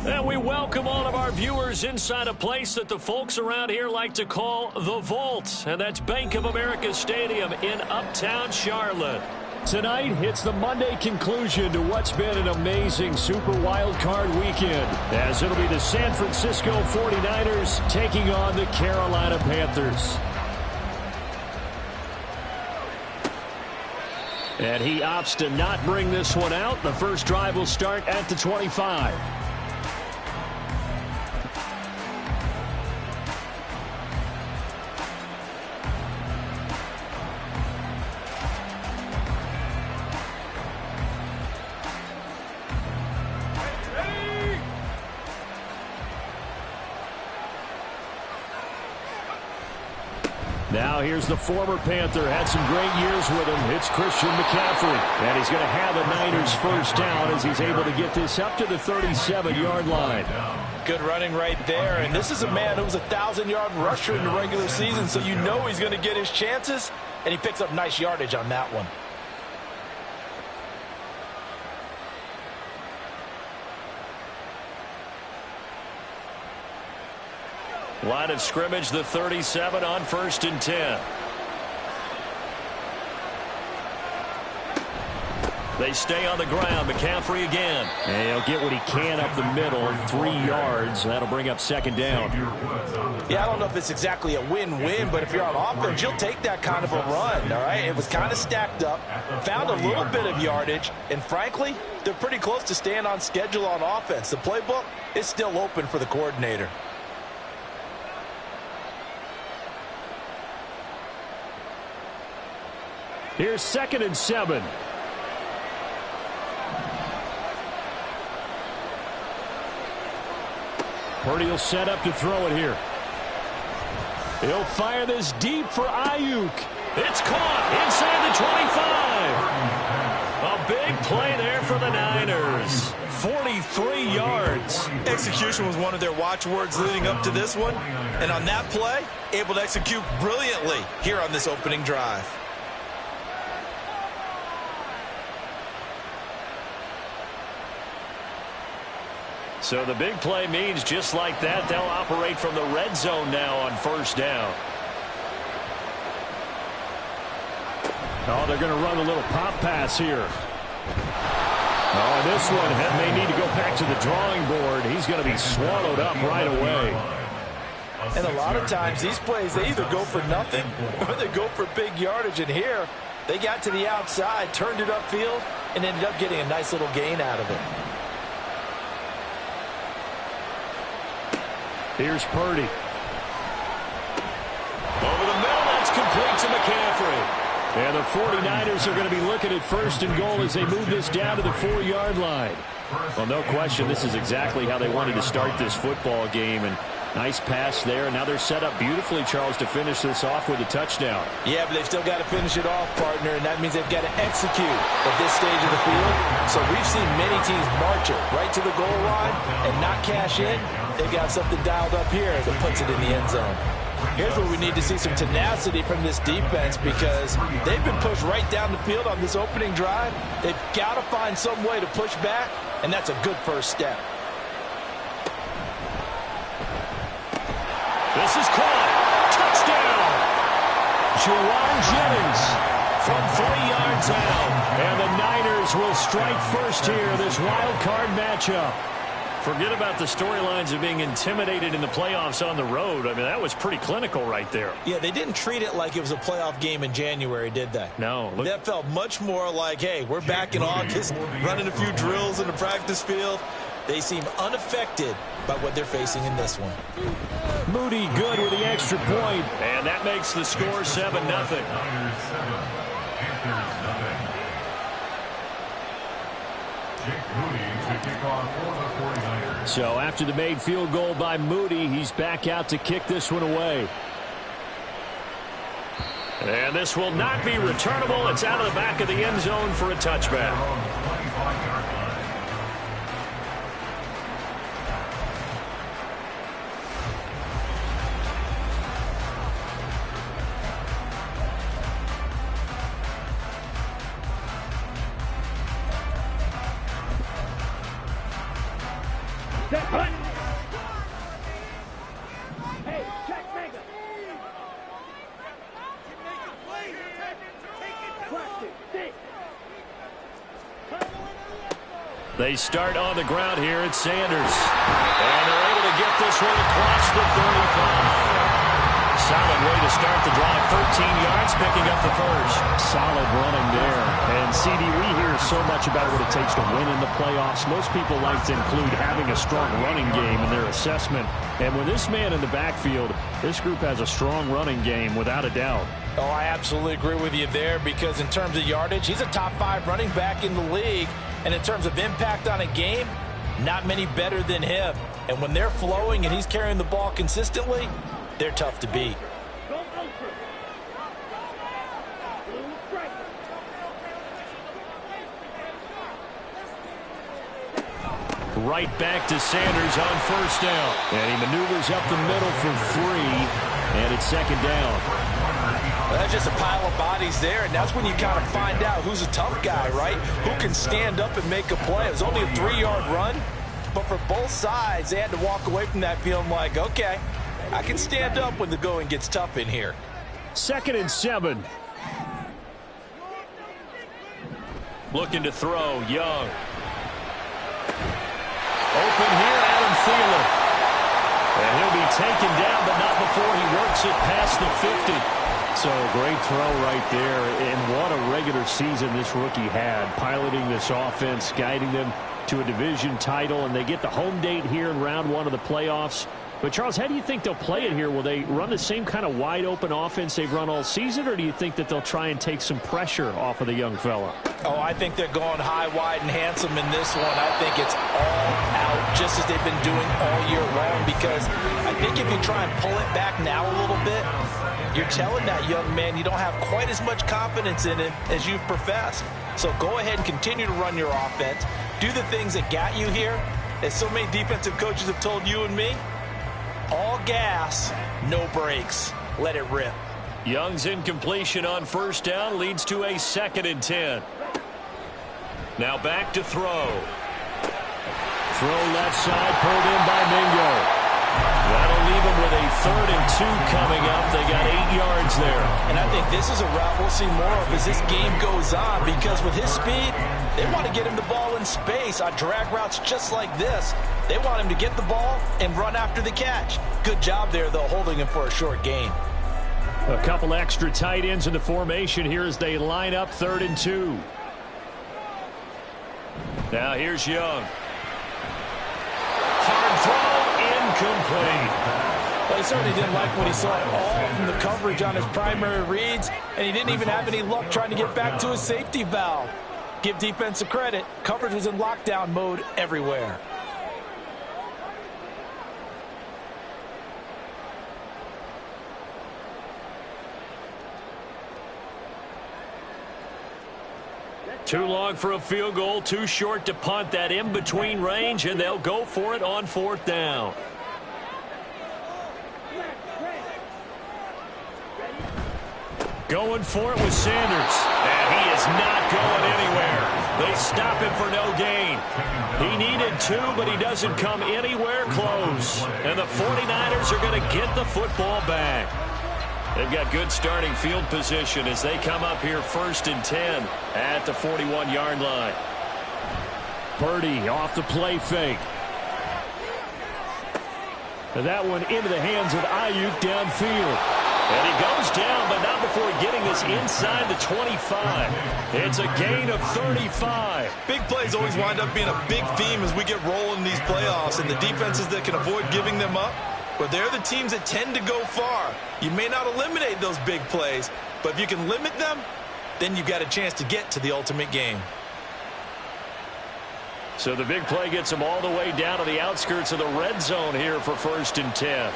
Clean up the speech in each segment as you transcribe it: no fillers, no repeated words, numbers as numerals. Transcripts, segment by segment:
And we welcome all of our viewers inside a place that the folks around here like to call the Vault. And that's Bank of America Stadium in Uptown Charlotte. Tonight, it's the Monday conclusion to what's been an amazing Super Wild Card weekend, as it'll be the San Francisco 49ers taking on the Carolina Panthers. And he opts to not bring this one out. The first drive will start at the 25. Now here's the former Panther. Had some great years with him. It's Christian McCaffrey. And he's going to have the Niners first down as he's able to get this up to the 37-yard line. Good running right there. And this is a man who was a 1,000-yard rusher in the regular season, so you know he's going to get his chances. And he picks up nice yardage on that one. Line of scrimmage, the 37 on 1st and 10. They stay on the ground. McCaffrey again. And he'll get what he can up the middle. 3 yards. That'll bring up 2nd down. Yeah, I don't know if it's exactly a win-win, but if you're on offense, you'll take that kind of a run, all right? It was kind of stacked up, found a little bit of yardage, and frankly, they're pretty close to staying on schedule on offense. The playbook is still open for the coordinator. Here's 2nd and 7. Purdy will set up to throw it here. He'll fire this deep for Ayuk. It's caught inside the 25. A big play there for the Niners. 43 yards. Execution was one of their watchwords leading up to this one. And on that play, able to execute brilliantly here on this opening drive. So the big play means just like that, they'll operate from the red zone now on 1st down. Oh, they're going to run a little pop pass here. Oh, this one may need to go back to the drawing board. He's going to be swallowed up right away. And a lot of times these plays, they either go for nothing or they go for big yardage. And here, they got to the outside, turned it upfield, and ended up getting a nice little gain out of it. Here's Purdy. Over the middle, that's complete to McCaffrey. And the 49ers are going to be looking at 1st and goal as they move this down to the 4-yard line. Well, no question, this is exactly how they wanted to start this football game. And nice pass there. And now they're set up beautifully, Charles, to finish this off with a touchdown. Yeah, but they've still got to finish it off, partner, and that means they've got to execute at this stage of the field. So we've seen many teams march it right to the goal line and not cash in. They've got something dialed up here that puts it in the end zone. Here's where we need to see some tenacity from this defense because they've been pushed right down the field on this opening drive. They've got to find some way to push back, and that's a good first step. This is caught. Touchdown. Juwan Jennings from 3 yards out. And the Niners will strike first here, this wild card matchup. Forget about the storylines of being intimidated in the playoffs on the road. I mean, that was pretty clinical right there. Yeah, they didn't treat it like it was a playoff game in January, did they? No. That felt much more like, hey, we're back in August, running a few drills in the practice field. They seem unaffected by what they're facing in this one. Moody good with the extra point, and that makes the score 7-0. So after the made field goal by Moody, he's back out to kick this one away. And this will not be returnable. It's out of the back of the end zone for a touchback. They start on the ground here. It's Sanders. And they're able to get this one across the 35. Solid way to start the drive. 13 yards, picking up the first. Solid running there. And, CD, we hear so much about what it takes to win in the playoffs. Most people like to include having a strong running game in their assessment. And with this man in the backfield, this group has a strong running game without a doubt. Oh, I absolutely agree with you there, because in terms of yardage, he's a top 5 running back in the league. And in terms of impact on a game, not many better than him. And when they're flowing and he's carrying the ball consistently, they're tough to beat. Right back to Sanders on first down. And he maneuvers up the middle for 3. And it's second down. Well, that's just a pile of bodies there, and that's when you kind of find out who's a tough guy, right? Who can stand up and make a play. It was only a 3-yard run, but for both sides, they had to walk away from that feeling like, okay, I can stand up when the going gets tough in here. 2nd and 7. Looking to throw, Young. Open here, Adam Thielen. And he'll be taken down, but not before he works it past the 50. So great throw right there, and what a regular season this rookie had, piloting this offense, guiding them to a division title, and they get the home date here in round 1 of the playoffs. But, Charles, how do you think they'll play it here? Will they run the same kind of wide-open offense they've run all season, or do you think that they'll try and take some pressure off of the young fella? Oh, I think they're going high, wide, and handsome in this one. I think it's all out, just as they've been doing all year long, because I think if you try and pull it back now a little bit, you're telling that young man you don't have quite as much confidence in him as you've professed. So go ahead and continue to run your offense. Do the things that got you here. As so many defensive coaches have told you and me, all gas, no brakes. Let it rip. Young's incompletion on first down leads to a 2nd and 10. Now back to throw. Throw left side, pulled in by Mingo. That'll leave them with a 3rd and 2 coming up. They got 8 yards there. And I think this is a route we'll see more of as this game goes on, because with his speed, they want to get him the ball in space on drag routes just like this. They want him to get the ball and run after the catch. Good job there, though, holding him for a short gain. A couple extra tight ends in the formation here as they line up 3rd and 2. Now here's Young. Hard throw, incomplete. Well, he certainly didn't like what he saw at all from the coverage on his primary reads, and he didn't even have any luck trying to get back to his safety valve. Give defense a credit. Coverage was in lockdown mode everywhere. Too long for a field goal, too short to punt. That in-between range, and they'll go for it on 4th down. Going for it with Sanders. And he is not going anywhere. They stop him for no gain. He needed 2, but he doesn't come anywhere close. And the 49ers are going to get the football back. They've got good starting field position as they come up here 1st and 10 at the 41-yard line. Purdy off the play fake. And that one into the hands of Ayuk downfield. And he goes down, but not before getting this inside the 25. It's a gain of 35. Big plays always wind up being a big theme as we get rolling in these playoffs, and the defenses that can avoid giving them up, but they're the teams that tend to go far. You may not eliminate those big plays, but if you can limit them, then you've got a chance to get to the ultimate game. So the big play gets them all the way down to the outskirts of the red zone here for 1st and 10.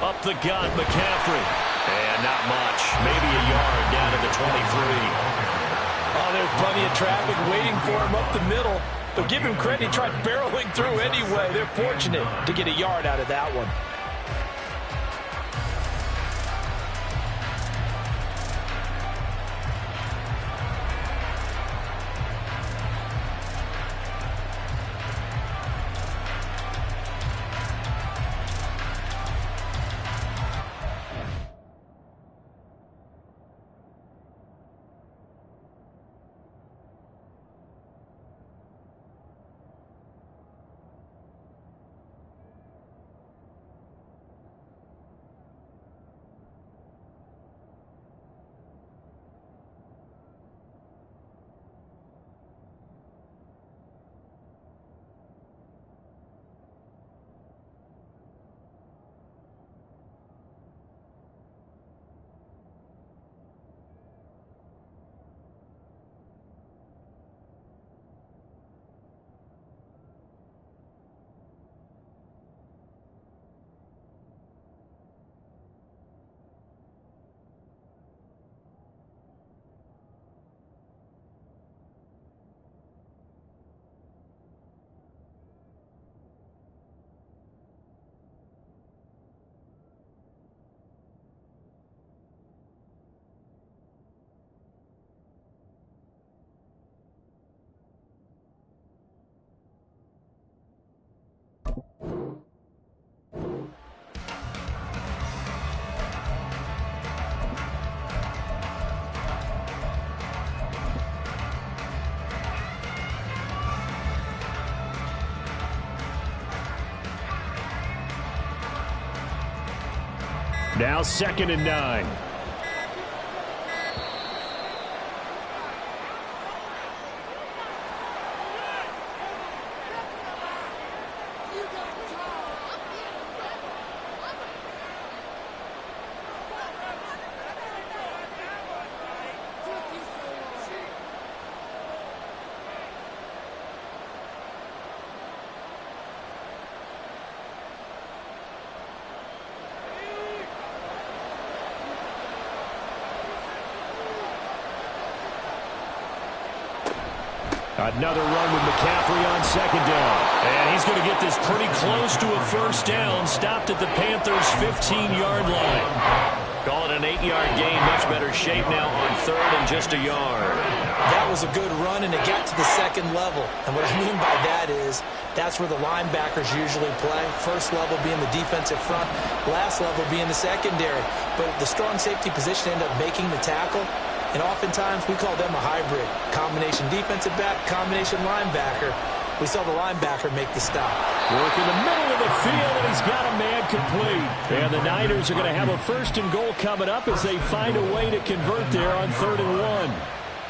Up the gut, McCaffrey. And not much. Maybe a yard down to the 23. Oh, there's plenty of traffic waiting for him up the middle. But give him credit, he tried barreling through anyway. They're fortunate to get a yard out of that one. Now 2nd and 9. Another run with McCaffrey on 2nd down. And he's going to get this pretty close to a 1st down. Stopped at the Panthers' 15-yard line. Call it an 8-yard gain. Much better shape now on 3rd and just a yard. That was a good run, and it got to the 2nd level. And what I mean by that is that's where the linebackers usually play. 1st level being the defensive front, last level being the secondary. But the strong safety position ended up making the tackle. And oftentimes we call them a hybrid. Combination defensive back, combination linebacker. We saw the linebacker make the stop. Work in the middle of the field, and he's got a man complete. And the Niners are going to have a 1st and goal coming up as they find a way to convert there on 3rd and 1.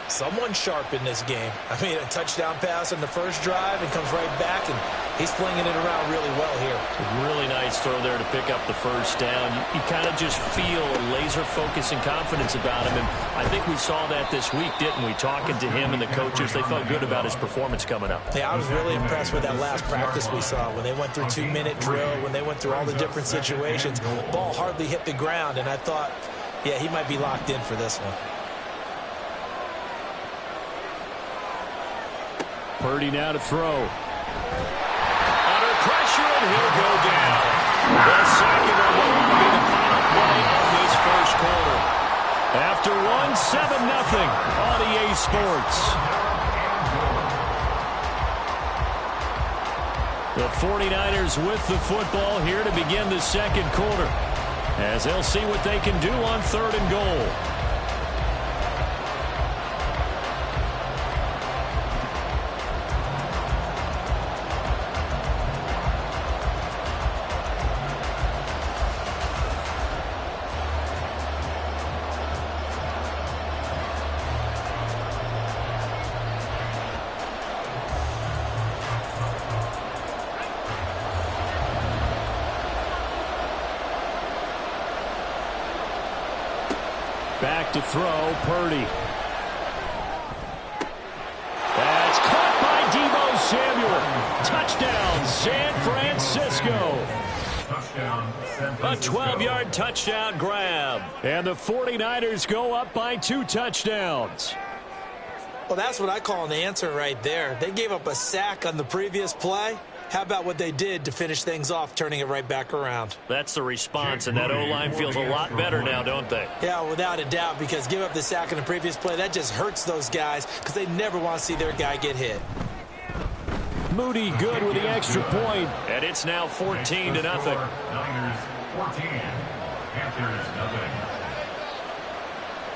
Someone sharp in this game. I mean, a touchdown pass on the first drive and comes right back, and he's flinging it around really well here. A really nice throw there to pick up the 1st down. You kind of just feel a laser focus and confidence about him, and I think we saw that this week, didn't we? Talking to him and the coaches, they felt good about his performance coming up. Yeah, I was really impressed with that last practice we saw when they went through 2-minute drill, when they went through all the different situations. Ball hardly hit the ground, and I thought, yeah, he might be locked in for this one. Purdy now to throw. Under pressure, and he'll go down. The second will go on to be the final play of this 1st quarter. After 7-0 on EA Sports. The 49ers with the football here to begin the 2nd quarter, as they'll see what they can do on 3rd and goal. Back to throw, Purdy. That's caught by Deebo Samuel. Touchdown, San Francisco. A 12-yard touchdown grab. And the 49ers go up by 2 touchdowns. Well, that's what I call an answer right there. They gave up a sack on the previous play. How about what they did to finish things off, turning it right back around? That's the response, and that O-line feels a lot better now, don't they? Yeah, without a doubt, because give up the sack in the previous play, that just hurts those guys because they never want to see their guy get hit. Moody good with the extra point, and it's now 14-0. Niners 14, Panthers 0.